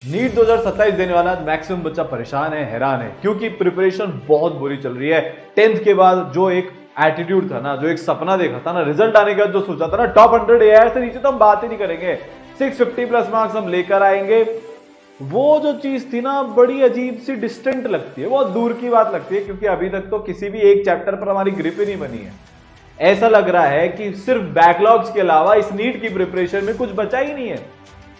NEET 2027 देने वाला maximum बच्चा परेशान है, हैरान है, क्योंकि प्रिपरेशन बहुत बुरी चल रही है। 10th के बाद जो एक एटीट्यूड था ना, जो एक सपना देखा था ना, रिजल्ट आने के बाद जो सोचा था ना, टॉप 100 एआई से नीचे तो हम बात ही नहीं करेंगे, 650 प्लस मार्क्स हम लेकर आएंगे, वो जो चीज थी ना, बड़ी अजीब सी डिस्टेंट लगती है, बहुत दूर की बात लगती है, क्योंकि अभी तक तो किसी भी एक चैप्टर पर हमारी ग्रिप ही नहीं बनी है। ऐसा लग रहा है कि सिर्फ बैकलॉग्स के अलावा इस नीट की प्रिपरेशन में कुछ बचा ही नहीं है।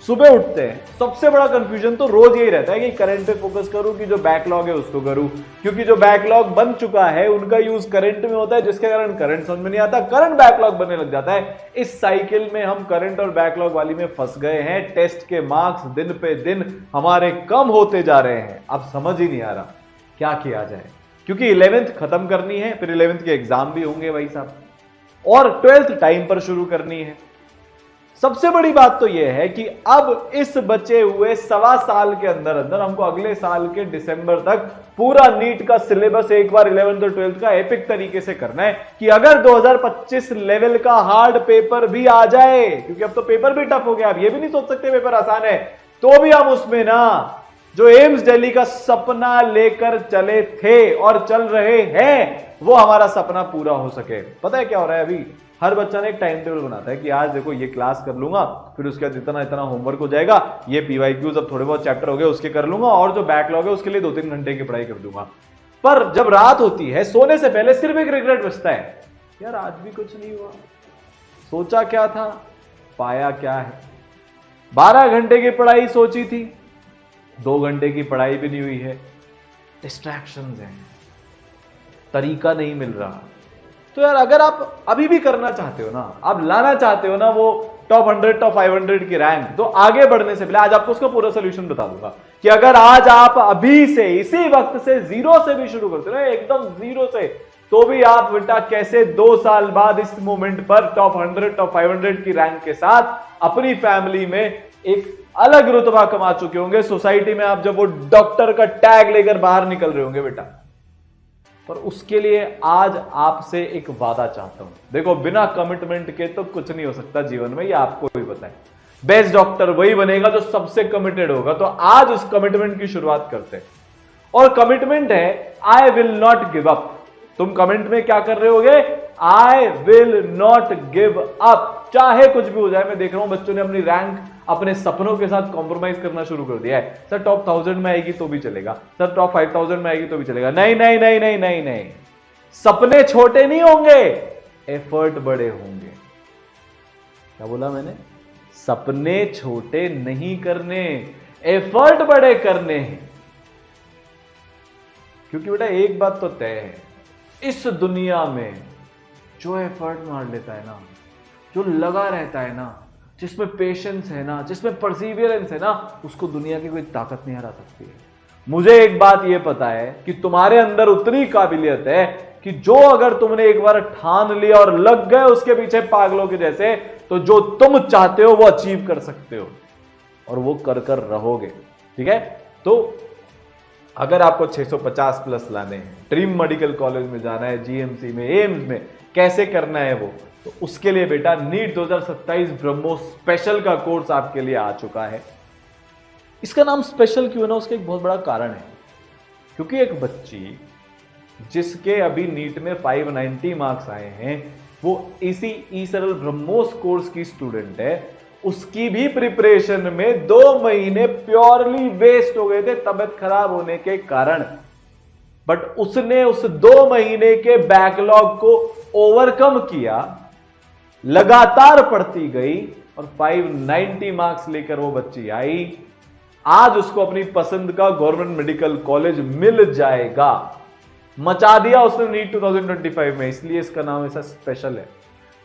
सुबह उठते हैं, सबसे बड़ा कंफ्यूजन तो रोज यही रहता है कि करंट पे फोकस करूं कि जो बैकलॉग है उसको करूं, क्योंकि जो बैकलॉग बन चुका है उनका यूज करंट में होता है, जिसके कारण करंट समझ में नहीं आता, करंट बैकलॉग बनने लग जाता है। इस साइकिल में हम करंट और बैकलॉग वाली में फंस गए हैं। टेस्ट के मार्क्स दिन पे दिन हमारे कम होते जा रहे हैं। अब समझ ही नहीं आ रहा क्या किया जाए, क्योंकि 11th खत्म करनी है, फिर 11th के एग्जाम भी होंगे भाई साहब, और 12th टाइम पर शुरू करनी है। सबसे बड़ी बात तो यह है कि अब इस बचे हुए 1.25 साल के अंदर अंदर हमको अगले साल के दिसंबर तक पूरा नीट का सिलेबस एक बार 11th और 12th का एपिक तरीके से करना है, कि अगर 2025 लेवल का हार्ड पेपर भी आ जाए, क्योंकि अब तो पेपर भी टफ हो गया, अब ये भी नहीं सोच सकते पेपर आसान है, तो भी हम उसमें ना जो एम्स दिल्ली का सपना लेकर चले थे और चल रहे हैं, वो हमारा सपना पूरा हो सके। पता है क्या हो रहा है, अभी हर बच्चा ने एक टाइम टेबल बनाता है कि आज देखो ये क्लास कर लूंगा, फिर उसके बाद इतना इतना होमवर्क हो जाएगा, ये पीवाईक्यूज अब थोड़े बहुत चैप्टर हो गए उसके कर लूंगा, और जो बैकलॉग है उसके लिए 2-3 घंटे की पढ़ाई कर दूंगा। पर जब रात होती है, सोने से पहले सिर्फ एक रिग्रेट बचता है, यार आज भी कुछ नहीं हुआ, सोचा क्या था, पाया क्या है। 12 घंटे की पढ़ाई सोची थी, 2 घंटे की पढ़ाई भी नहीं हुई है, डिस्ट्रैक्शंस हैं, तरीका नहीं मिल रहा। तो यार अगर आप अभी भी करना चाहते हो ना, आप लाना चाहते हो ना वो टॉप 100 टॉप 500 की रैंक, तो आगे बढ़ने से पहले आज आपको उसका पूरा सोल्यूशन बता दूंगा कि अगर आज आप अभी से इसी वक्त से जीरो से भी शुरू करते हो ना, एकदम जीरो से, तो भी आप बेटा कैसे 2 साल बाद इस मोमेंट पर टॉप 100 टॉप 500 की रैंक के साथ अपनी फैमिली में एक अलग रुतबा कमा चुके होंगे। सोसाइटी में आप जब वो डॉक्टर का टैग लेकर बाहर निकल रहे होंगे बेटा। पर उसके लिए आज आपसे एक वादा चाहता हूं। देखो, बिना कमिटमेंट के तो कुछ नहीं हो सकता जीवन में, ये आपको भी पता है। बेस्ट डॉक्टर वही बनेगा जो सबसे कमिटेड होगा। तो आज उस कमिटमेंट की शुरुआत करते हैं, और कमिटमेंट है I will not give up. तुम कमेंट में क्या कर रहे होगे, I will not give up, चाहे कुछ भी हो जाए। मैं देख रहा हूं बच्चों ने अपनी रैंक अपने सपनों के साथ कॉम्प्रोमाइज करना शुरू कर दिया है। सर टॉप 1000 में आएगी तो भी चलेगा, सर टॉप 5000 में आएगी तो भी चलेगा। नहीं नहीं नहीं नहीं नहीं नहीं, सपने छोटे नहीं होंगे, एफर्ट बड़े होंगे। क्या बोला मैंने? सपने छोटे नहीं करने, एफर्ट बड़े करने हैं। क्योंकि बेटा एक बात तो तय है, इस दुनिया में जो एफर्ट मार लेता है ना, जो लगा रहता है ना, जिसमें पेशेंस है ना, जिसमें परसिवियरेंस है ना, उसको दुनिया की कोई ताकत नहीं हरा सकती है। मुझे एक बात यह पता है कि तुम्हारे अंदर उतनी काबिलियत है कि जो अगर तुमने एक बार ठान लिया और लग गए उसके पीछे पागलों के जैसे, तो जो तुम चाहते हो वो अचीव कर सकते हो, और वो कर कर रहोगे। ठीक है? तो अगर आपको 650 प्लस लाने हैं, ड्रीम मेडिकल कॉलेज में जाना है, जीएमसी में, एम्स में, कैसे करना है वो, तो उसके लिए बेटा नीट 2027 ब्रह्मोस स्पेशल का कोर्स आपके लिए आ चुका है। इसका नाम स्पेशल क्यों है ना, उसका एक बहुत बड़ा कारण है, क्योंकि एक बच्ची जिसके अभी नीट में 590 मार्क्स आए हैं, वो इसी ई सरल ब्रह्मोस कोर्स की स्टूडेंट है। उसकी भी प्रिपरेशन में 2 महीने प्योरली वेस्ट हो गए थे तबीयत खराब होने के कारण, बट उसने उस 2 महीने के बैकलॉग को ओवरकम किया, लगातार पढ़ती गई, और 590 मार्क्स लेकर वो बच्ची आई। आज उसको अपनी पसंद का गवर्नमेंट मेडिकल कॉलेज मिल जाएगा। मचा दिया उसने नीट 2025 में, इसलिए इसका नाम ऐसा स्पेशल है,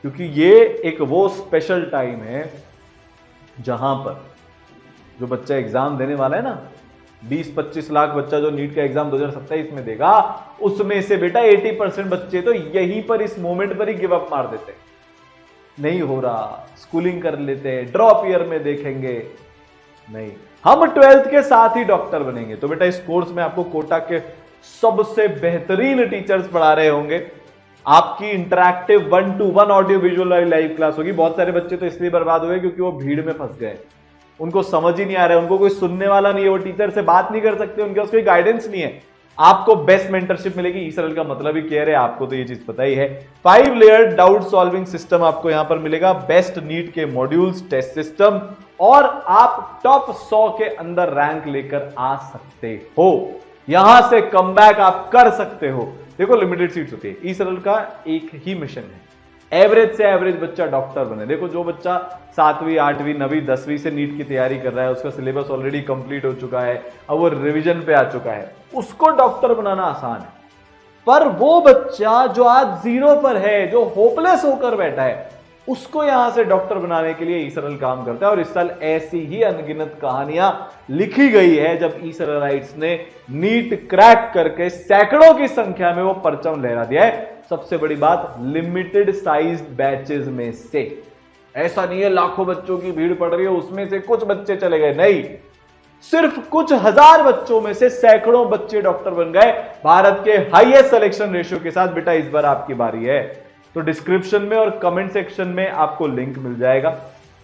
क्योंकि ये एक वो स्पेशल टाइम है जहां पर जो बच्चा एग्जाम देने वाला है ना, 20-25 लाख बच्चा जो नीट का एग्जाम 2027 में देगा, उसमें से बेटा 80% बच्चे तो यहीं पर इस मोमेंट पर ही गिव अप मार देते, नहीं हो रहा, स्कूलिंग कर लेते, ड्रॉप ईयर में देखेंगे, नहीं, हम 12th के साथ ही डॉक्टर बनेंगे। तो बेटा इस कोर्स में आपको कोटा के सबसे बेहतरीन टीचर्स पढ़ा रहे होंगे, आपकी interactive 1-to-1 audio visual live class होगी। बहुत सारे बच्चे तो इसलिए बर्बाद हुए क्योंकि वो भीड़ में फंस गए, उनको समझ ही नहीं आ रहा है, उनको कोई सुनने वाला नहीं है, वो टीचर से बात नहीं कर सकते, उनके पास कोई गाइडेंस नहीं है। आपको बेस्ट मेंटरशिप मिलेगी। ईसरल का मतलब ही क्लियर है, आपको तो ये चीज पता ही है। 5 लेयर डाउट सॉल्विंग सिस्टम आपको यहां पर मिलेगा, बेस्ट नीट के मॉड्यूल्स, टेस्ट सिस्टम, और आप टॉप 100 के अंदर रैंक लेकर आ सकते हो। यहां से कमबैक आप कर सकते हो। देखो लिमिटेड सीट्स होती है, ईसरल का एक ही मिशन है, एवरेज से एवरेज बच्चा डॉक्टर बने। देखो जो बच्चा 7वीं 8वीं 9वीं 10वीं से नीट की तैयारी कर रहा है, उसका सिलेबस ऑलरेडी कंप्लीट हो चुका है, अब वो रिवीजन पे आ चुका है, उसको डॉक्टर बनाना आसान है। पर वो बच्चा जो आज 0 पर है, जो होपलेस होकर बैठा है, उसको यहां से डॉक्टर बनाने के लिए ईसरल काम करता है। और इस साल ऐसी ही अनगिनत कहानियां लिखी गई है जब ईसरलाइट्स ने नीट क्रैक करके सैकड़ों की संख्या में वो परचम लहरा दिया है। सबसे बड़ी बात, लिमिटेड साइज बैचेस में से। ऐसा नहीं है लाखों बच्चों की भीड़ पड़ रही है, उसमें से कुछ बच्चे चले गए, नहीं, सिर्फ कुछ हजार बच्चों में से सैकड़ों बच्चे डॉक्टर बन गए भारत के हाईएस्ट सिलेक्शन रेशियो के साथ। बेटा इस बार आपकी बारी है। तो डिस्क्रिप्शन में और कमेंट सेक्शन में आपको लिंक मिल जाएगा।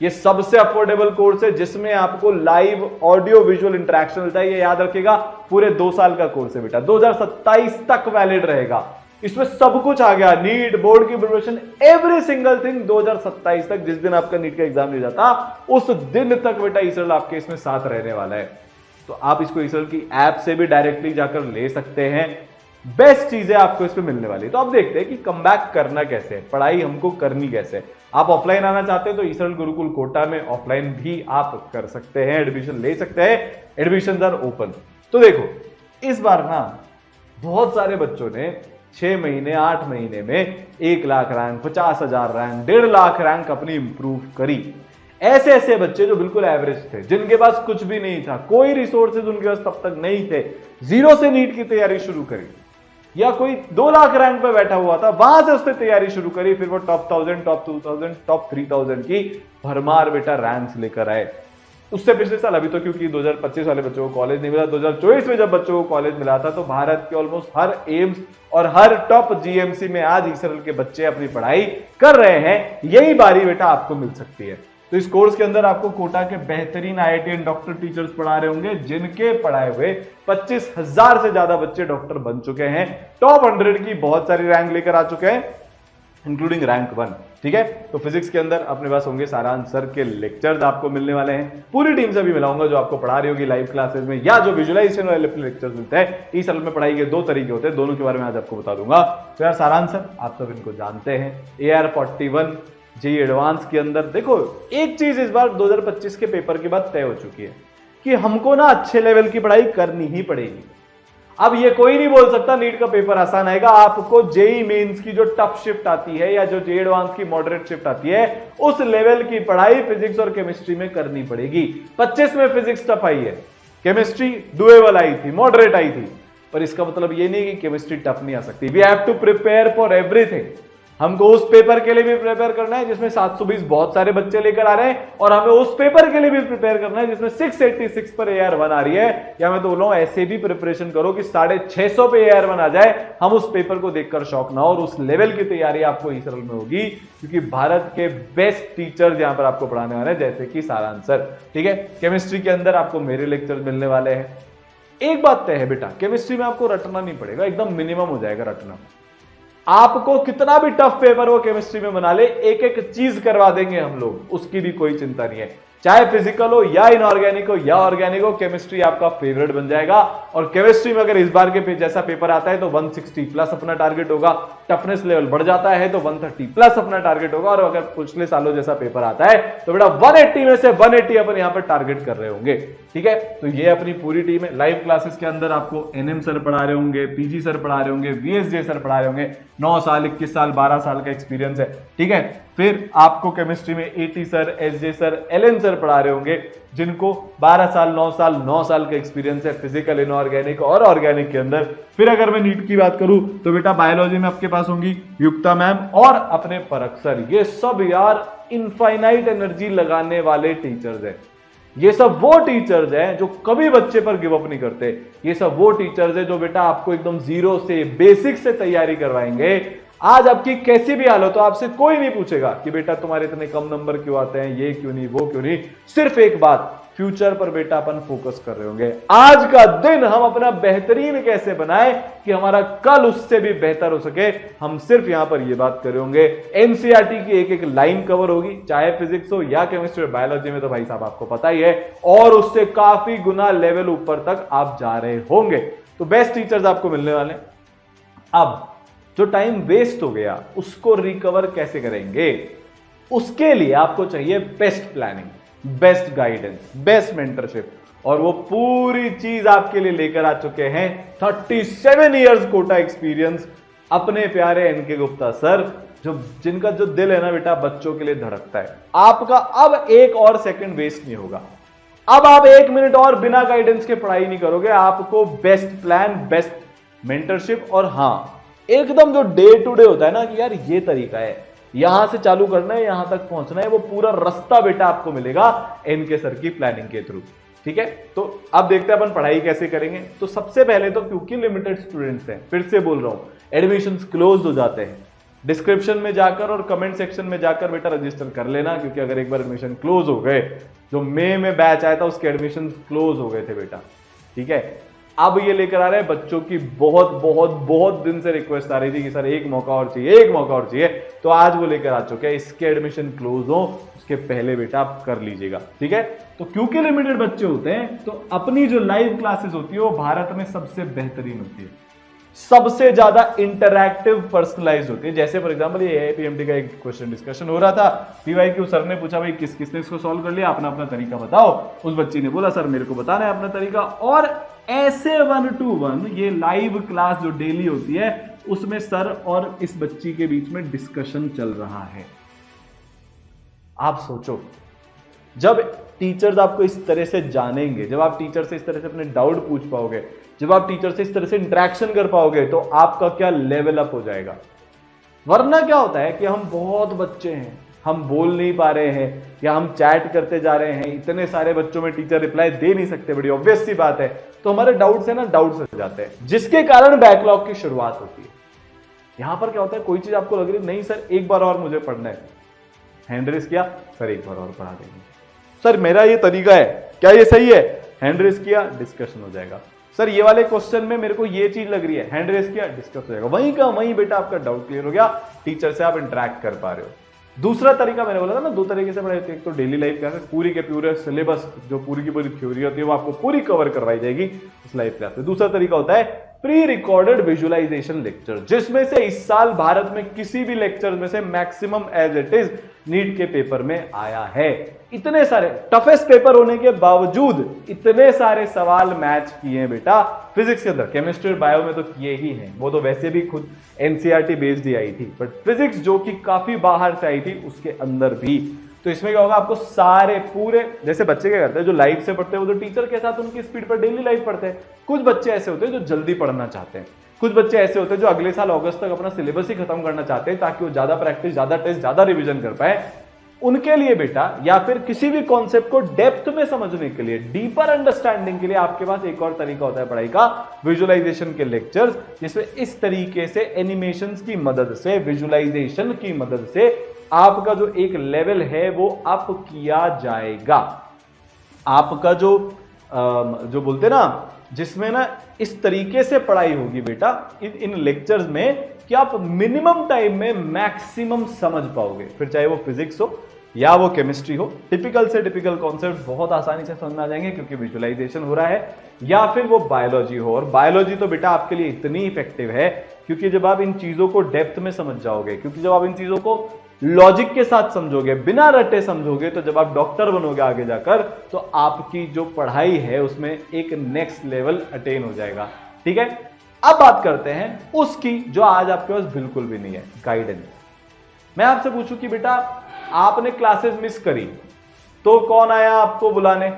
ये सबसे अफोर्डेबल कोर्स है जिसमें आपको लाइव ऑडियो विजुअल इंटरेक्शन मिलता है। ये याद रखिएगा, पूरे 2 साल का कोर्स है बेटा, 2027 तक वैलिड रहेगा। इसमें सब कुछ आ गया, नीट, बोर्ड की प्रिपरेशन, एवरी सिंगल थिंग 2027 तक। जिस दिन आपका नीट का एग्जाम नहीं जाता उस दिन तक बेटा ईसरल आपके इसमें साथ रहने वाला है। तो आप इसको ईसरल की ऐप से भी डायरेक्टली जाकर ले सकते हैं। बेस्ट चीजें आपको इसमें मिलने वाली है। तो अब देखते हैं कि कमबैक करना कैसे है, पढ़ाई हमको करनी कैसे है। आप ऑफलाइन आना चाहते हैं तो ईसरल गुरुकुल कोटा में ऑफलाइन भी आप कर सकते हैं, एडमिशन ले सकते हैं, एडमिशन आर ओपन। तो देखो इस बार ना बहुत सारे बच्चों ने 6 महीने 8 महीने में 1 lakh rank, 50,000 rank, 1.5 lakh rank अपनी इंप्रूव करी। ऐसे ऐसे बच्चे जो बिल्कुल एवरेज थे, जिनके पास कुछ भी नहीं था, कोई रिसोर्सेज उनके पास तब तक नहीं थे, 0 से नीट की तैयारी शुरू करी, या कोई 2 लाख रैंक पे बैठा हुआ था, वहां से उसने तैयारी शुरू करी, फिर वो टॉप 1000, टॉप 2000, टॉप 3000 की भरमार बेटा रैंक्स लेकर आए। उससे पिछले साल, अभी तो क्योंकि 2025 वाले बच्चों को कॉलेज नहीं मिला, 2024 में जब बच्चों को कॉलेज मिला था, तो भारत के ऑलमोस्ट हर एम्स और हर टॉप जीएमसी में आज ईसरल के बच्चे अपनी पढ़ाई कर रहे हैं। यही बारी बेटा आपको मिल सकती है। तो इस कोर्स के अंदर आपको कोटा के बेहतरीन आईआईटीएन डॉक्टर टीचर्स पढ़ा रहे होंगे, जिनके पढ़ाए हुए 25,000 से ज्यादा बच्चे डॉक्टर बन चुके हैं, टॉप 100 की बहुत सारी रैंक लेकर आ चुके हैं, इंक्लूडिंग रैंक 1। ठीक है, तो फिजिक्स के अंदर अपने पास होंगे सारांश सर के लेक्चर्स आपको मिलने वाले हैं। पूरी टीम से भी मिलाऊंगा जो आपको पढ़ा रही होगी लाइव क्लासेस में, या जो विजुअलाइजेशन वाले लेक्चर्स मिलते हैं। इस साल में पढ़ाई के 2 तरीके होते हैं, दोनों के बारे में आज आपको बता दूंगा। तो यार सारांश सर आप सब इनको जानते हैं, AR41 जेईई एडवांस के अंदर देखो एक चीज इस बार 2025 के पेपर के बाद तय हो चुकी है कि हमको ना अच्छे लेवल की पढ़ाई करनी ही पड़ेगी। अब ये कोई नहीं बोल सकता नीट का पेपर आसान आएगा। आपको जेईई मेंस की जो टफ शिफ्ट आती है या जो जेईई एडवांस की मॉडरेट शिफ्ट आती है, उस लेवल की पढ़ाई फिजिक्स और केमिस्ट्री में करनी पड़ेगी। 25 में फिजिक्स टफ आई है, केमिस्ट्री डुएबल आई थी, मॉडरेट आई थी, पर इसका मतलब ये नहीं कि केमिस्ट्री टफ नहीं आ सकती। We have to prepare for everything. हमको उस पेपर के लिए भी प्रिपेयर करना है जिसमें 720 बहुत सारे बच्चे लेकर आ रहे हैं, और हमें उस पेपर के लिए भी प्रिपेयर करना है जिसमें 686 पर AR1 आ रही है। या मैं तो बोलूं ऐसे भी प्रिपरेशन करो कि 650 पे AR1 आ जाए, हम उस पेपर को देखकर शौक ना हो। और उस लेवल की तैयारी आपको ईसरल में होगी, क्योंकि भारत के बेस्ट टीचर्स यहां पर आपको पढ़ाने वाले हैं, जैसे कि सारांश सर। ठीक है, केमिस्ट्री के अंदर आपको मेरे लेक्चर मिलने वाले हैं। एक बात तय है बेटा, केमिस्ट्री में आपको रटना नहीं पड़ेगा, एकदम मिनिमम हो जाएगा रटना। आपको कितना भी टफ पेपर वो केमिस्ट्री में बना ले, एक एक चीज करवा देंगे हम लोग, उसकी भी कोई चिंता नहीं है। चाहे फिजिकल हो या इनऑर्गेनिक हो या ऑर्गेनिक हो, केमिस्ट्री आपका फेवरेट बन जाएगा। और केमिस्ट्री में अगर इस बार के जैसा पेपर आता है तो 160 प्लस अपना टारगेट होगा, टफनेस लेवल बढ़ जाता है तो 130 प्लस अपना टारगेट होगा, और अगर पिछले सालों जैसा पेपर आता है तो बेटा 180 में से 180 अपन यहां पर टारगेट कर रहे होंगे। ठीक है, तो ये अपनी पूरी टीम है। लाइव क्लासेस के अंदर आपको NM सर पढ़ा रहे होंगे, PG सर पढ़ा रहे होंगे, VSJ सर पढ़ा रहे होंगे, 9 साल 21 साल 12 साल का एक्सपीरियंस है। ठीक है, फिर आपको केमिस्ट्री में AT sir, SJ sir, LN sir पढ़ा रहे होंगे, जिनको 12 साल 9 साल 9 साल का एक्सपीरियंस है फिजिकल, इनऑर्गेनिक और ऑर्गेनिक के अंदर। फिर अगर मैं नीट की बात करूं तो बेटा बायोलॉजी में आपके पास होंगी युक्ता मैम और अपने परख सर। ये सब यार इनफाइनाइट एनर्जी लगाने वाले टीचर्स हैं। ये सब वो टीचर्स हैं जो कभी बच्चे पर गिव अप नहीं करते। ये सब वो टीचर्स हैं जो बेटा आपको एकदम 0 से बेसिक से तैयारी करवाएंगे। आज आपकी कैसी भी हालत हो, आपसे कोई नहीं पूछेगा कि बेटा तुम्हारे इतने कम नंबर क्यों आते हैं, ये क्यों नहीं, वो क्यों नहीं। सिर्फ एक बात, फ्यूचर पर बेटा अपन फोकस कर रहे होंगे। आज का दिन हम अपना बेहतरीन कैसे बनाए कि हमारा कल उससे भी बेहतर हो सके, हम सिर्फ यहां पर ये बात कर रहे होंगे। एनसीईआरटी की एक एक लाइन कवर होगी, चाहे फिजिक्स हो या केमिस्ट्री और बायोलॉजी में, तो भाई साहब आपको पता ही है, और उससे काफी गुना लेवल ऊपर तक आप जा रहे होंगे। तो बेस्ट टीचर्स आपको मिलने वाले। अब जो टाइम वेस्ट हो गया उसको रिकवर कैसे करेंगे, उसके लिए आपको चाहिए best planning, best guidance, best mentorship, और वो पूरी चीज आपके लिए लेकर आ चुके हैं 37 इयर्स कोटा एक्सपीरियंस अपने प्यारे एनके गुप्ता सर, जिनका जो दिल है ना बेटा बच्चों के लिए धड़कता है। आपका अब एक और सेकंड वेस्ट नहीं होगा, अब आप 1 मिनट और बिना गाइडेंस के पढ़ाई नहीं करोगे। आपको बेस्ट प्लान, बेस्ट मेंटरशिप, और हां एकदम जो डे टू डे होता है ना कि यार ये तरीका है, यहां से चालू करना है, यहां तक पहुंचना है, वो पूरा रास्ता बेटा आपको मिलेगा एनके सर की प्लानिंग के थ्रू। ठीक है, तो अब देखते हैं अपन पढ़ाई कैसे करेंगे। तो सबसे पहले तो क्योंकि लिमिटेड स्टूडेंट्स हैं, फिर से बोल रहा हूं, एडमिशंस क्लोज हो जाते हैं। डिस्क्रिप्शन में जाकर और कमेंट सेक्शन में जाकर बेटा रजिस्टर कर लेना, क्योंकि अगर एक बार एडमिशन क्लोज हो गए, जो मई में बैच आया था उसके एडमिशन क्लोज हो गए थे बेटा। ठीक है, अब ये लेकर आ रहे हैं बच्चों की बहुत बहुत बहुत दिन से रिक्वेस्ट आ रही थी कि सर एक मौका और चाहिए, एक मौका और चाहिए, तो आज वो लेकर आ चुके हैं। इसके एडमिशन क्लोज हो उसके पहले बेटा आप कर लीजिएगा। ठीक है, तो क्योंकि लिमिटेड बच्चे होते हैं तो अपनी जो लाइव क्लासेस होती है वो भारत में सबसे बेहतरीन होती है, सबसे ज्यादा इंटरैक्टिव पर्सनलाइज होती है। जैसे फॉर एग्जांपल ये एपीएमटी का एक क्वेश्चन डिस्कशन हो रहा था, पीवाईक्यू सर ने पूछा भाई किस किसने इसको सॉल्व कर लिया, अपना अपना तरीका बताओ। उस बच्ची ने बोला सर मेरे को बताना है अपना तरीका, और ऐसे 1 to 1 ये लाइव क्लास जो डेली होती है उसमें सर और इस बच्ची के बीच में डिस्कशन चल रहा है। आप सोचो, जब टीचर्स आपको इस तरह से जानेंगे, जब आप टीचर से इस तरह से अपने डाउट पूछ पाओगे, जब आप टीचर से इस तरह से इंटरेक्शन कर पाओगे, तो आपका क्या लेवल अप हो जाएगा। वरना क्या होता है कि हम बहुत बच्चे हैं, हम बोल नहीं पा रहे हैं, या हम चैट करते जा रहे हैं, इतने सारे बच्चों में टीचर रिप्लाई दे नहीं सकते, बड़ी ऑब्वियस सी बात है, तो हमारे डाउट्स है ना डाउट्स हो जाते हैं, जिसके कारण बैकलॉग की शुरुआत होती है। यहां पर क्या होता है, कोई चीज आपको लग रही है नहीं सर एक बार और मुझे पढ़ना है, हैंड रेस किया, सर एक बार और पढ़ा देंगे, सर मेरा ये तरीका है, क्या ये सही है, हैंड रेस किया, डिस्कशन हो जाएगा। सर ये वाले क्वेश्चन में मेरे को ये चीज लग रही है, हैंड रेस किया, डिस्कस हो जाएगा। वहीं का वहीं बेटा आपका डाउट क्लियर हो गया, टीचर से आप इंटरेक्ट कर पा रहे हो। दूसरा तरीका मैंने बोला था ना, 2 तरीके से पढ़ाई होती है। एक तो डेली लाइफ क्लासेस, पूरी के पूरे सिलेबस जो पूरी की पूरी थ्योरी होती है वो आपको पूरी कवर करवाई जाएगी उस लाइफ क्लास में। दूसरा तरीका होता है प्री रिकॉर्डेड विजुअलाइजेशन लेक्चर, जिसमें से इस साल भारत में किसी भी लेक्चर में से maximum as it is NEET के पेपर में आया है। इतने सारे टफेस्ट पेपर होने के बावजूद इतने सारे सवाल मैच किए हैं बेटा फिजिक्स के अंदर। केमिस्ट्री और बायो में तो किए ही हैं, वो तो वैसे भी खुद एनसीईआरटी बेस्ड ही आई थी, बट फिजिक्स जो कि काफी बाहर से आई थी उसके अंदर भी। तो इसमें क्या होगा, आपको सारे पूरे, जैसे बच्चे क्या करते हैं जो लाइव से पढ़ते हैं वो तो टीचर के साथ उनकी स्पीड पर डेली लाइव पढ़ते हैं। कुछ बच्चे ऐसे होते हैं जो जल्दी पढ़ना चाहते हैं, कुछ बच्चे ऐसे होते हैं जो अगले साल अगस्त तक अपना सिलेबस ही खत्म करना चाहते हैं ताकि वो ज्यादा प्रैक्टिस, ज्यादा टेस्ट, ज्यादा रिवीजन कर पाए। उनके लिए बेटा, या फिर किसी भी कॉन्सेप्ट को डेप्थ में समझने के लिए, डीपर अंडरस्टैंडिंग के लिए आपके पास एक और तरीका होता है पढ़ाई का, विजुअलाइजेशन के लेक्चर्स, जिसमें इस तरीके से एनिमेशंस की मदद से, विजुअलाइजेशन की मदद से आपका जो एक लेवल है वो अप किया जाएगा। आपका जो बोलते ना, जिसमें ना इस तरीके से पढ़ाई होगी बेटा इन लेक्चर्स में कि आप मिनिमम टाइम में मैक्सिमम समझ पाओगे। फिर चाहे वो फिजिक्स हो या वो केमिस्ट्री हो, टिपिकल से टिपिकल कॉन्सेप्ट बहुत आसानी से समझ में आ जाएंगे क्योंकि विजुअलाइजेशन हो रहा है। या फिर वो बायोलॉजी हो, और बायोलॉजी तो बेटा आपके लिए इतनी इफेक्टिव है क्योंकि जब आप इन चीजों को डेप्थ में समझ जाओगे, क्योंकि जब आप इन चीजों को लॉजिक के साथ समझोगे, बिना रटे समझोगे, तो जब आप डॉक्टर बनोगे आगे जाकर, तो आपकी जो पढ़ाई है उसमें एक नेक्स्ट लेवल अटेन हो जाएगा। ठीक है, अब बात करते हैं उसकी जो आज आपके पास बिल्कुल भी नहीं है, गाइडेंस। मैं आपसे पूछूं कि बेटा आपने क्लासेस मिस करी तो कौन आया आपको बुलाने,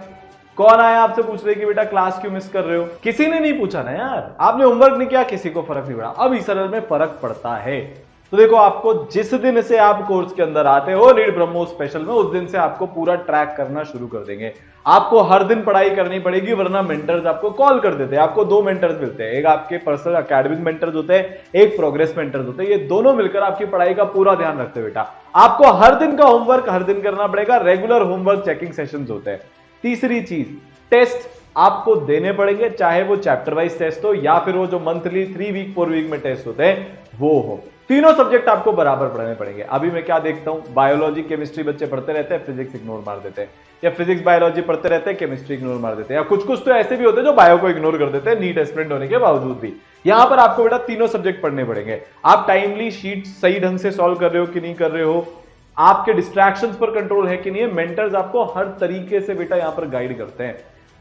कौन आया आपसे पूछ रहे कि बेटा क्लास क्यों मिस कर रहे हो? किसी ने नहीं पूछा ना यार, आपने होमवर्क नहीं किया, किसी को फर्क नहीं पड़ा। अब इस सरल में फर्क पड़ता है। तो देखो, आपको जिस दिन से आप कोर्स के अंदर आते हो नीट ब्रह्मोस स्पेशल में, उस दिन से आपको पूरा ट्रैक करना शुरू कर देंगे। आपको हर दिन पढ़ाई करनी पड़ेगी, वरना मेंटर्स आपको कॉल कर देते हैं। आपको 2 मेंटर्स मिलते हैं, एक आपके पर्सनल एकेडमिक मेंटर्स होते हैं, एक प्रोग्रेस मेंटर्स होते हैं। ये दोनों मिलकर आपकी पढ़ाई का पूरा ध्यान रखते हैं बेटा। आपको हर दिन का होमवर्क हर दिन करना पड़ेगा, रेगुलर होमवर्क चेकिंग सेशंस होते हैं। तीसरी चीज, टेस्ट आपको देने पड़ेंगे, चाहे वो चैप्टर वाइज टेस्ट हो या फिर वो जो मंथली 3 वीक 4 वीक में टेस्ट होते हैं वो हो। तीनों सब्जेक्ट आपको बराबर पढ़ने पड़ेंगे। अभी मैं क्या देखता हूं, बायोलॉजी केमिस्ट्री बच्चे पढ़ते रहते हैं, फिजिक्स इग्नोर मार देते हैं, या फिजिक्स बायोलॉजी पढ़ते रहते हैं, केमिस्ट्री इग्नोर मार देते हैं, या कुछ कुछ तो ऐसे भी होते हैं जो बायो को इग्नोर कर देते हैं नीट एस्पिरेंट होने के बावजूद भी। यहां पर आपको बेटा तीनों सब्जेक्ट पढ़ने पड़ेंगे। आप टाइमली शीट सही ढंग से सॉल्व कर रहे हो कि नहीं कर रहे हो, आपके डिस्ट्रैक्शंस पर कंट्रोल है कि नहीं है। मेंटर्स आपको हर तरीके से बेटा यहां पर गाइड करते हैं।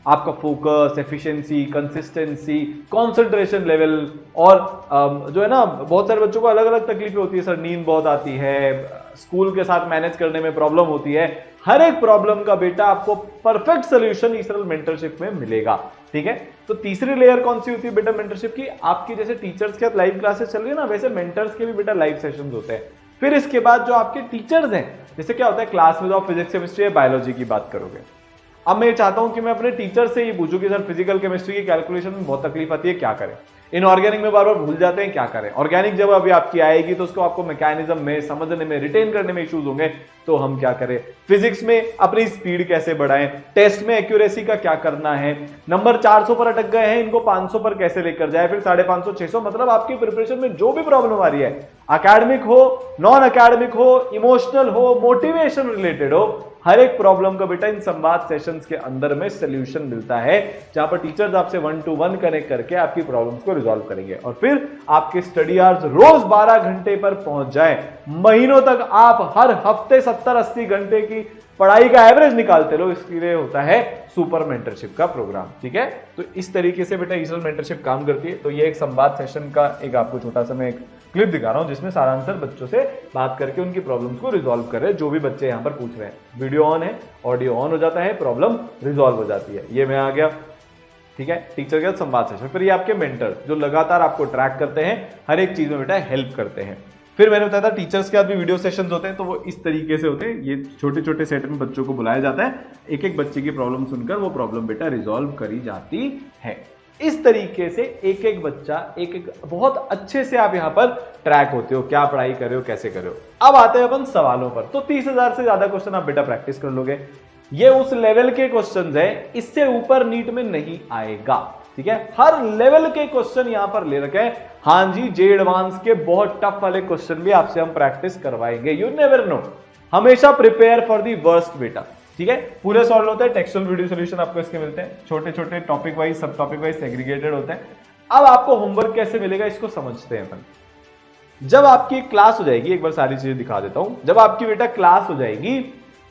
आपका focus, efficiency, consistency, concentration level, और जो है ना, बहुत सारे बच्चों को अलग अलग तकलीफें होती है सर, नींद बहुत आती है, स्कूल के साथ मैनेज करने में प्रॉब्लम होती है। हर एक प्रॉब्लम का बेटा आपको परफेक्ट सोल्यूशन इसरल मेंटरशिप में मिलेगा। ठीक है, तो तीसरी लेयर कौन सी होती है बेटा मेंटरशिप की? आपकी जैसे टीचर्स के साथ लाइव क्लासेस चल रही है ना, वैसे मेंटर्स के भी बेटा लाइव सेशंस होते हैं। फिर इसके बाद जो आपके टीचर्स हैं, जैसे क्या होता है क्लास में जो आप फिजिक्स केमिस्ट्री या बायोलॉजी की बात करोगे, अब मैं चाहता हूं कि मैं अपने टीचर से ही पूछूं कि सर फिजिकल केमिस्ट्री की कैलकुलेशन में बहुत तकलीफ आती है, क्या करें? इनऑर्गेनिक में बार बार भूल जाते हैं, क्या करें? ऑर्गेनिक जब अभी आपकी आएगी तो उसको आपको मैकेनिज्म में समझने में, रिटेन करने में इश्यूज होंगे, तो हम क्या करें? फिजिक्स में अपनी स्पीड कैसे बढ़ाएं? टेस्ट में एक्यूरेसी का क्या करना है? नंबर 400 पर अटक गए हैं, इनको 500 पर कैसे लेकर जाए? फिर 550, 600, मतलब आपकी प्रिपरेशन में जो भी प्रॉब्लम आ रही है, अकेडमिक हो, नॉन अकेडमिक हो, इमोशनल हो, मोटिवेशन रिलेटेड हो, हर एक प्रॉब्लम का बेटा इन संवाद सेशंस के अंदर में सॉल्यूशन मिलता है, जहां पर टीचर्स आपसे 1 to 1 कनेक्ट करके आपकी प्रॉब्लम्स को रिजॉल्व करेंगे। और फिर आपके स्टडी आवर्स रोज 12 घंटे पर पहुंच जाए, महीनों तक आप हर हफ्ते 70-80 घंटे की पढ़ाई का एवरेज निकालते रहो। इसके लिए होता है सुपर मेंटरशिप का प्रोग्राम। ठीक है, तो इस तरीके से बेटा इसरल मेंटरशिप काम करती है। तो ये एक संवाद सेशन का एक आपको छोटा सा मैं एक क्लिप दिखा रहा हूं, जिसमें सारांशर बच्चों से बात करके उनकी प्रॉब्लम्स को रिजॉल्व कर रहे हैं, जो भी बच्चे यहां पर पूछ रहे हैं। वीडियो ऑन है, ऑडियो ऑन हो जाता है, प्रॉब्लम रिजॉल्व हो जाती है। ये मैं आ गया। ठीक है, टीचर के साथ संवाद सेशन। फिर ये आपके मेंटर जो लगातार आपको ट्रैक करते हैं, हर एक चीज में बेटा हेल्प करते हैं। फिर मैंने बताया था टीचर्स के साथ भी वीडियो सेशंस होते हैं, तो वो इस तरीके से होते हैं। ये छोटे छोटे सेट में बच्चों को बुलाया जाता है, एक एक बच्चे की प्रॉब्लम सुनकर वो प्रॉब्लम बेटा रिजॉल्व करी जाती है। इस तरीके से एक एक बच्चा एक एक बहुत अच्छे से आप यहां पर ट्रैक होते हो, क्या पढ़ाई कर रहे हो, कैसे कर रहे हो। अब आते हैं अपन सवालों पर। तो 30,000 से ज्यादा क्वेश्चन आप बेटा प्रैक्टिस कर लोगे। ये उस लेवल के क्वेश्चन है, इससे ऊपर नीट में नहीं आएगा। ठीक है, हर लेवल के क्वेश्चन यहां पर ले रखे हैं। हाँ जी, जे एडवांस के बहुत टफ वाले क्वेश्चन भी आपसे हम प्रैक्टिस करवाएंगे। यू नेवर नो, हमेशा प्रिपेयर फॉर दी वर्स्ट बेटा। ठीक है, पूरे सॉल्व होते हैं, टेक्सचुअल वीडियो सॉल्यूशन आपको इसके मिलते हैं, छोटे छोटे टॉपिक वाइज, सब टॉपिक वाइज सेग्रीगेटेड होते हैं। अब आपको होमवर्क कैसे मिलेगा इसको समझते हैं अपन। जब आपकी क्लास हो जाएगी, एक बार सारी चीजें दिखा देता हूं। जब आपकी बेटा क्लास हो जाएगी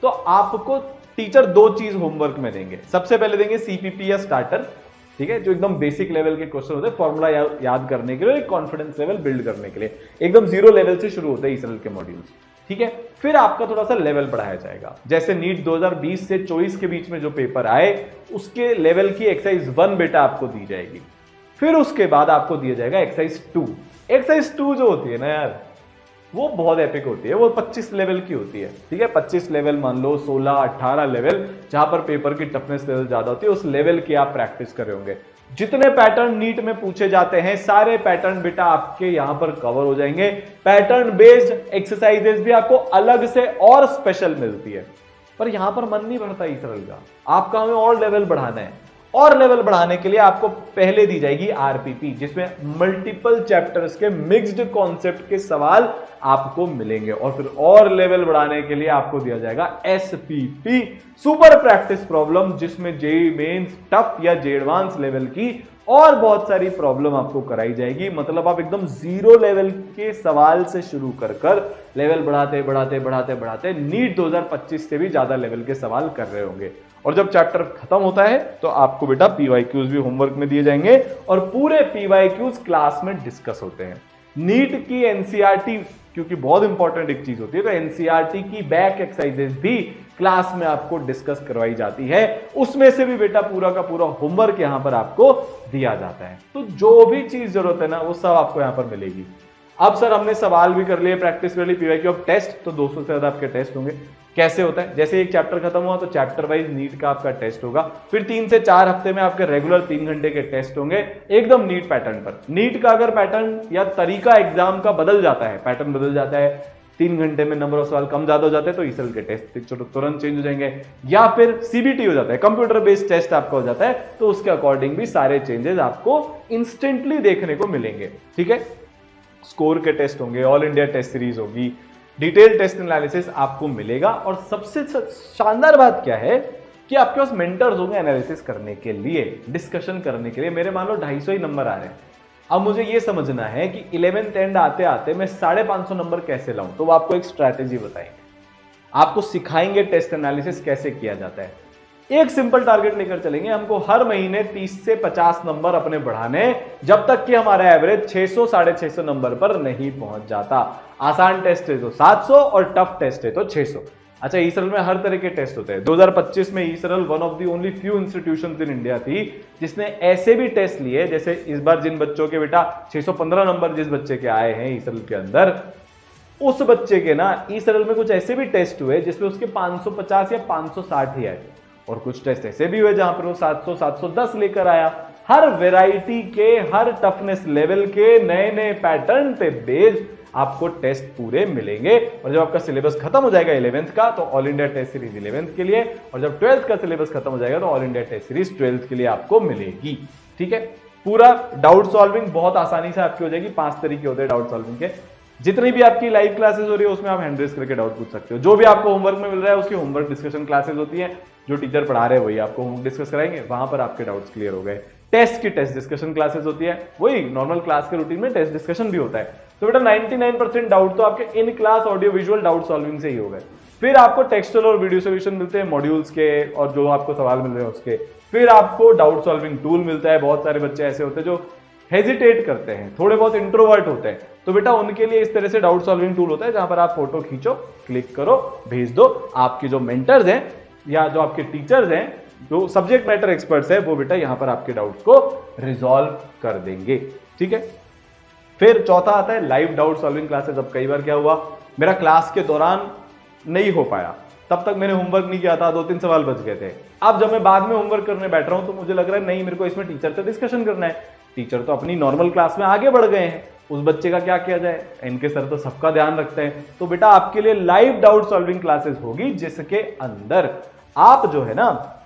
तो आपको टीचर 2 चीज होमवर्क में देंगे। सबसे पहले देंगे सीपीपी या स्टार्टर, ठीक है, जो एकदम बेसिक लेवल के क्वेश्चन होते हैं, फॉर्मूला याद करने के लिए, कॉन्फिडेंस लेवल बिल्ड करने के लिए। एकदम 0 लेवल से शुरू होते हैं इसरल के मॉड्यूल्स। ठीक है, फिर आपका थोड़ा सा लेवल बढ़ाया जाएगा। जैसे नीट 2020 से 24 के बीच में जो पेपर आए, उसके लेवल की एक्सरसाइज 1 बेटा आपको दी जाएगी। फिर उसके बाद आपको दिया जाएगा एक्सरसाइज 2। एक्सरसाइज 2 जो होती है ना यार, वो बहुत एपिक होती है। वो 25 लेवल की होती है। ठीक है, 25 लेवल मान लो, 16-18 लेवल, जहां पर पेपर की टफनेस लेवल ज्यादा होती है, उस लेवल की आप प्रैक्टिस कर रहे होंगे। जितने पैटर्न नीट में पूछे जाते हैं, सारे पैटर्न बेटा आपके यहां पर कवर हो जाएंगे। पैटर्न बेस्ड एक्सरसाइजेस भी आपको अलग से और स्पेशल मिलती है। पर यहां पर मन नहीं भरता इसरल का, आपका हमें और लेवल बढ़ाना है। और लेवल बढ़ाने के लिए आपको पहले दी जाएगी आरपीपी, जिसमें मल्टीपल चैप्टर्स के मिक्स्ड कॉन्सेप्ट के सवाल आपको मिलेंगे। और फिर और लेवल बढ़ाने के लिए आपको दिया जाएगा एसपीपी, सुपर प्रैक्टिस प्रॉब्लम, जिसमें जेईई मेंस टफ या जे एडवांस लेवल की और बहुत सारी प्रॉब्लम आपको कराई जाएगी। मतलब आप एकदम 0 लेवल के सवाल से शुरू कर लेवल बढ़ाते बढ़ाते बढ़ाते बढ़ाते नीट 2025 से भी ज्यादा लेवल के सवाल कर रहे होंगे। और जब चैप्टर खत्म होता है तो आपको बेटा पीवाईक्यूज भी होमवर्क में दिए जाएंगे, और पूरे पीवाईक्यूज क्लास में डिस्कस होते हैं। नीट की एनसीईआरटी, क्योंकि बहुत इंपॉर्टेंट एक चीज होती है, तो एनसीईआरटी की बैक एक्सरसाइजेस भी क्लास में आपको डिस्कस करवाई जाती है। उसमें से भी बेटा पूरा का पूरा होमवर्क यहां पर आपको दिया जाता है। तो जो भी चीज जरूरत है ना, वो सब आपको यहां पर मिलेगी। अब सर हमने सवाल भी कर लिए, प्रैक्टिस कर ली, पीवाईक्यू, अब टेस्ट, तो 200 से ज्यादा आपके टेस्ट होंगे। कैसे होता है? जैसे एक चैप्टर खत्म हुआ तो चैप्टर वाइज नीट का आपका टेस्ट होगा। फिर 3 से 4 हफ्ते में आपके रेगुलर 3 घंटे के टेस्ट होंगे, एकदम नीट पैटर्न पर। नीट का अगर पैटर्न या तरीका एग्जाम का बदल जाता है, पैटर्न बदल जाता है, 3 घंटे में नंबर ऑफ सवाल कम ज्यादा हो जाते हैं तो ईसरल के टेस्ट तुरंत चेंज हो जाएंगे, या फिर सीबीटी हो जाता है, कंप्यूटर बेस्ड टेस्ट आपका हो जाता है, तो उसके अकॉर्डिंग भी सारे चेंजेस आपको इंस्टेंटली देखने को मिलेंगे। ठीक है, स्कोर के टेस्ट होंगे, ऑल इंडिया टेस्ट सीरीज होगी, डिटेल टेस्ट एनालिसिस आपको मिलेगा। और सबसे शानदार बात क्या है कि आपके पास मेंटर्स होंगे एनालिसिस करने के लिए, डिस्कशन करने के लिए। मेरे मान लो 250 ही नंबर आ रहे हैं, अब मुझे ये समझना है कि 11th एंड आते आते मैं 550 नंबर कैसे लाऊं, तो वो आपको एक स्ट्रैटेजी बताएंगे, आपको सिखाएंगे टेस्ट एनालिसिस कैसे किया जाता है। एक सिंपल टारगेट लेकर चलेंगे, हमको हर महीने 30 से 50 नंबर अपने बढ़ाने, जब तक कि हमारा एवरेज 600 650 नंबर पर नहीं पहुंच जाता। आसान टेस्ट है तो 700 और टफ टेस्ट है तो 600। अच्छा, ईसरल में हर तरह के टेस्ट होते हैं। 2025 में eSaral one of the only few institutions in India थी जिसने ऐसे भी टेस्ट लिए, जैसे इस बार जिन बच्चों के बेटा 615 नंबर जिस बच्चे के आए हैं ईसरल के अंदर, उस बच्चे के ना ईसरल में कुछ ऐसे भी टेस्ट हुए जिसमें उसके 550 या 560 ही आए, और कुछ टेस्ट ऐसे भी हुए जहां पर वो 700 710 लेकर आया। हर वेराइटी के, हर टफनेस लेवल के नए नए पैटर्न पे बेस्ड आपको टेस्ट पूरे मिलेंगे। और जब आपका सिलेबस खत्म हो जाएगा 11th का तो all India test series 11th के लिए, और जब 12th का सिलेबस खत्म हो जाएगा तो all India test series 12th के लिए आपको मिलेगी। ठीक है, पूरा डाउट सॉल्विंग बहुत आसानी से आपकी हो जाएगी। 5 तरीके होते हैं डाउट सॉल्विंग के। जितनी भी आपकी लाइव क्लासेस हो रही है उसमें आप हैंड रेज करके डाउट पूछ सकते हो। जो भी आपको होमवर्क में मिल रहा है उसकी होमवर्क डिस्कशन क्लासेस होती है, जो टीचर पढ़ा रहे हैं वही आपको होमवर्क डिस्कस कराएंगे, वहां पर आपके डाउट्स क्लियर हो गए। टेस्ट की टेस्ट डिस्कशन क्लासेस होती है, वही नॉर्मल क्लास के रूटीन में टेस्ट डिस्कशन भी होता है। तो बेटा 99% डाउट तो आपके in class audio visual doubt solving से ही हो गए। फिर आपको टेक्सचुअल और वीडियो सोल्यूशन मिलते हैं मॉड्यूल्स के, और जो आपको सवाल मिल रहे हैं उसके। फिर आपको डाउट सॉल्विंग टूल मिलता है। बहुत सारे बच्चे ऐसे होते हैं जो हेजिटेट करते हैं, थोड़े बहुत इंट्रोवर्ट होते हैं, तो बेटा उनके लिए इस तरह से डाउट सॉल्विंग टूल होता है जहां पर आप फोटो खींचो, क्लिक करो, भेज दो। आपके जो मेंटर्स हैं या जो आपके टीचर्स हैं, जो सब्जेक्ट मैटर एक्सपर्ट्स हैं, वो बेटा यहां पर आपके डाउट्स को रिजॉल्व कर देंगे। ठीक है, फिर चौथा आता है लाइव डाउट सॉल्विंग क्लासेस। अब कई बार क्या हुआ, मेरा क्लास के दौरान नहीं हो पाया, तब तक मैंने होमवर्क नहीं किया था, 2-3 सवाल बच गए थे। अब जब मैं बाद में होमवर्क करने बैठ रहा हूं तो मुझे लग रहा है नहीं, मेरे को इसमें टीचर से डिस्कशन करना है। टीचर तो अपनी नॉर्मल क्लास में आगे बढ़ गए हैं, उस बच्चे का क्या किया जाए, इनके सर तो सबका ध्यान रखते हैं। तो बेटा आपके लिए लाइव डाउट सॉल्विंग क्लासेस होगी, जिसके अंदर आप जो है ना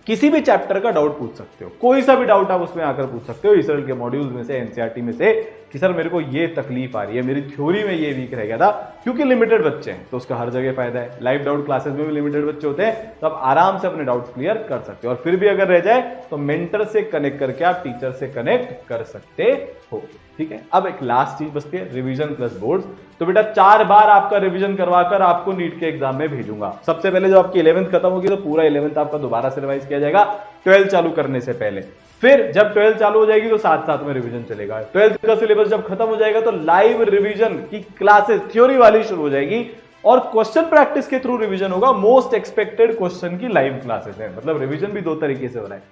किसी भी चैप्टर का डाउट पूछ सकते हो, कोई सा भी डाउट आप उसमें आकर पूछ सकते हो ईसरल के मॉड्यूल्स में से, एनसीईआरटी में से, कि सर मेरे को ये तकलीफ आ रही है, मेरी थ्योरी में ये वीक रह गया था। क्योंकि लिमिटेड बच्चे हैं तो उसका हर जगह फायदा है। लाइव डाउट क्लासेस में भी लिमिटेड बच्चे होते हैं, तो आप आराम से अपने डाउट्स क्लियर कर सकते हो। और फिर भी अगर रह जाए तो मेंटर से कनेक्ट करके आप टीचर से कनेक्ट कर सकते हो। ठीक है, अब एक लास्ट चीज बचती है, रिवीजन प्लस बोर्ड्स। तो बेटा 4 बार आपका रिवीजन करवाकर आपको नीट के एग्जाम में भेजूंगा। सबसे पहले जब आपकी 11th खत्म होगी तो पूरा 11th आपका दोबारा से रिवाइज किया जाएगा 12th चालू करने से पहले। फिर जब 12th चालू हो जाएगी तो साथ साथ में रिवीजन चलेगा। 12th का सिलेबस जब खत्म हो जाएगा तो लाइव रिवीजन की क्लासेस थ्योरी वाली शुरू हो जाएगी, और क्वेश्चन प्रैक्टिस के थ्रू रिवीजन होगा। मोस्ट एक्सपेक्टेड क्वेश्चन की लाइव क्लासेस है, मतलब रिवीजन भी 2 तरीके से हो रहा है,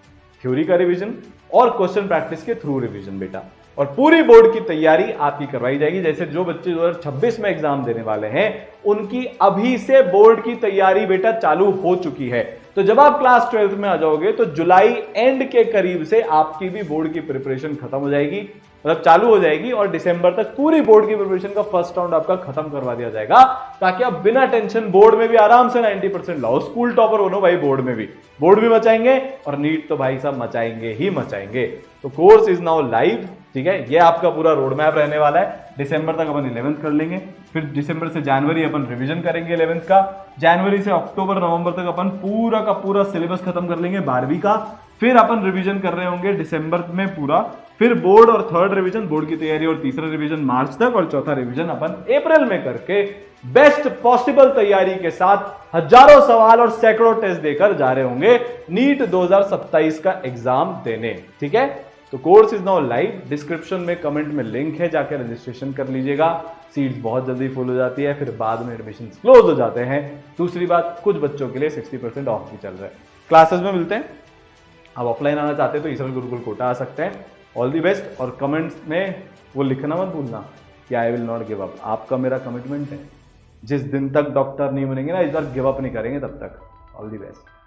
थ्योरी का रिवीजन और क्वेश्चन प्रैक्टिस के थ्रू रिवीजन बेटा। और पूरी बोर्ड की तैयारी आपकी करवाई जाएगी। जैसे जो बच्चे 2026 में एग्जाम देने वाले हैं उनकी अभी से बोर्ड की तैयारी बेटा चालू हो चुकी है। तो जब आप क्लास 12th में आ जाओगे तो जुलाई एंड के करीब से आपकी भी बोर्ड की प्रिपरेशन खत्म हो जाएगी, मतलब चालू हो जाएगी, और दिसंबर तक पूरी बोर्ड की प्रिपरेशन का फर्स्ट राउंड आपका खत्म करवा दिया जाएगा, ताकि आप बिना टेंशन बोर्ड में भी आराम से 90% लाओ। स्कूल टॉपर बनो भाई, बोर्ड में भी, बोर्ड भी मचाएंगे और नीट तो भाई साहब मचाएंगे ही मचाएंगे। तो कोर्स इज नाउ लाइव। ठीक है, ये आपका पूरा रोड मैप रहने वाला है। दिसंबर तक अपन 11th कर लेंगे, फिर दिसंबर से जनवरी अपन रिवीजन करेंगे 11th का, जनवरी से अक्टूबर नवंबर तक अपन पूरा का पूरा सिलेबस खत्म कर लेंगे 12वीं का। फिर अपन रिवीजन कर रहे होंगे दिसंबर में पूरा, फिर बोर्ड और 3rd रिवीजन, बोर्ड की तैयारी, और 3रा रिवीजन मार्च तक, और 4था रिवीजन अपन अप्रैल में करके बेस्ट पॉसिबल तैयारी के साथ हजारों सवाल और सैकड़ों टेस्ट देकर जा रहे होंगे नीट 2027 का एग्जाम देने। ठीक है, तो course is now live. Description में कमेंट में लिंक है, जाकर रजिस्ट्रेशन कर लीजिएगा। सीट्स बहुत जल्दी फुल हो जाती है, फिर बाद में एडमिशन क्लोज हो जाते हैं। दूसरी बात, कुछ बच्चों के लिए 60% ऑफ भी चल रहा है। क्लासेस में मिलते हैं। आप ऑफलाइन आना चाहते हैं तो ईसरल गुरुकुल कोटा आ सकते हैं। ऑल दी बेस्ट, और कमेंट्स में वो लिखना मत भूलना कि I will not give up. आपका मेरा कमिटमेंट है, जिस दिन तक डॉक्टर नहीं बनेंगे ना, इस बार गिव अप नहीं करेंगे तब तक। All the best.